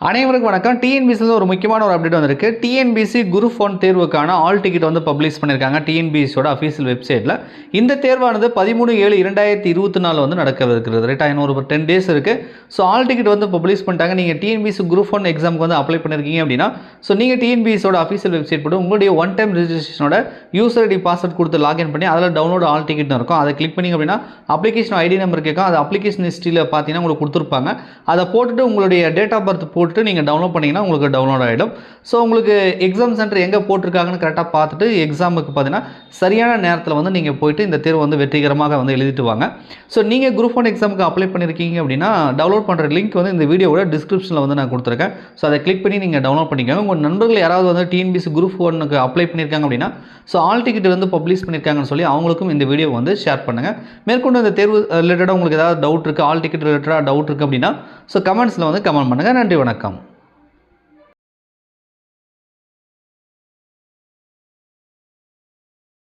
அனைவருக்கும் வணக்கம். டிஎன்பிசியில் ஒரு முக்கியமான ஒரு அப்டேட் வந்திருக்கு. டிஎன்பிசி குரூப் 1 தேர்வுக்கான ஆல் டிக்கெட் வந்து பப்ளிஷ் பண்ணியிருக்காங்க டிஎன்பிசியோட அஃபீஷியல் வெப்சைட்டில். இந்த தேர்வானது 13/7/2024 வந்து நடக்கவிருக்கிறது. ரைட்டா, இன்னும் ஒரு 10 டேஸ் இருக்குது. ஸோ ஆல் டிக்கெட் வந்து பப்ளிஷ் பண்ணிட்டாங்க. நீங்கள் டிஎன்பிசி குரூப் 1 எக்ஸாமுக்கு வந்து அப்ளை பண்ணியிருக்கீங்க அப்படின்னா ஸோ நீங்கள் டிஎன்பிசியோட அஃபீஷியல் வெப்சைட் போட்டு உங்களுடைய ஒன் டைம் ரெஜிஸ்ட்ரேஷனோட யூசர் ஐடி பாஸ்வேர்ட் கொடுத்து லாகின் பண்ணி அதில் டவுன்லோட் ஆல் டிக்கெட்னு இருக்கும். அதை கிளிக் பண்ணிங்க அப்படின்னா அப்ளிகேஷன் ஐடி நம்பர் கேட்கும். அது அப்ளிகேஷன் ஹிஸ்ட்ரியில் பார்த்தீங்கன்னா உங்களுக்கு கொடுத்துருப்பாங்க. அதை போட்டுட்டு உங்களுடைய டேட் ஆஃப் பர்த் போட்டு நீங்கள் டவுன்லோட் பண்ணிங்கன்னா உங்களுக்கு டவுன்லோட் ஆகிடும். ஸோ உங்களுக்கு எக்ஸாம் சென்டர் எங்கே போட்டிருக்காங்கன்னு கரெக்டாக பார்த்துட்டு எக்ஸாமுக்கு பார்த்தீங்கன்னா சரியான நேரத்தில் வந்து நீங்கள் போயிட்டு இந்த தேர்வு வந்து வெற்றிகரமாக வந்து எழுதிட்டு வாங்க. ஸோ நீங்கள் குரூப் 1 எக்ஸாமுக்கு அப்ளை பண்ணியிருக்கீங்க அப்படின்னா டவுன்லோட் பண்ணுற லிங்க் வந்து இந்த வீடியோவோட டிஸ்கிரிப்ஷனில் வந்து நான் கொடுத்துருக்கேன். ஸோ அதை கிளிக் பண்ணி நீங்கள் டவுன்லோட் பண்ணிக்கோங்க. உங்கள் நண்பர்கள் யாராவது வந்து டிஎன்பிசி குரூப் 1க்கு அப்ளை பண்ணியிருக்காங்க அப்படின்னா ஸோ ஆல் டிக்கெட் வந்து பப்ளிஷ் பண்ணியிருக்காங்கன்னு சொல்லி அவங்களுக்கும் இந்த வீடியோ வந்து ஷேர் பண்ணுங்கள். மேற்கொண்டு இந்த தேர்வு ரிலேட்டடாக உங்களுக்கு ஏதாவது டவுட் இருக்குது, ஆல் டிக்கெட் ரிலேட்டடாக டவுட் இருக்குது அப்படின்னா ஸோ கமெண்ட்ஸில் வந்து கமெண்ட் பண்ணுங்கள். நன்றி, வணக்கம்.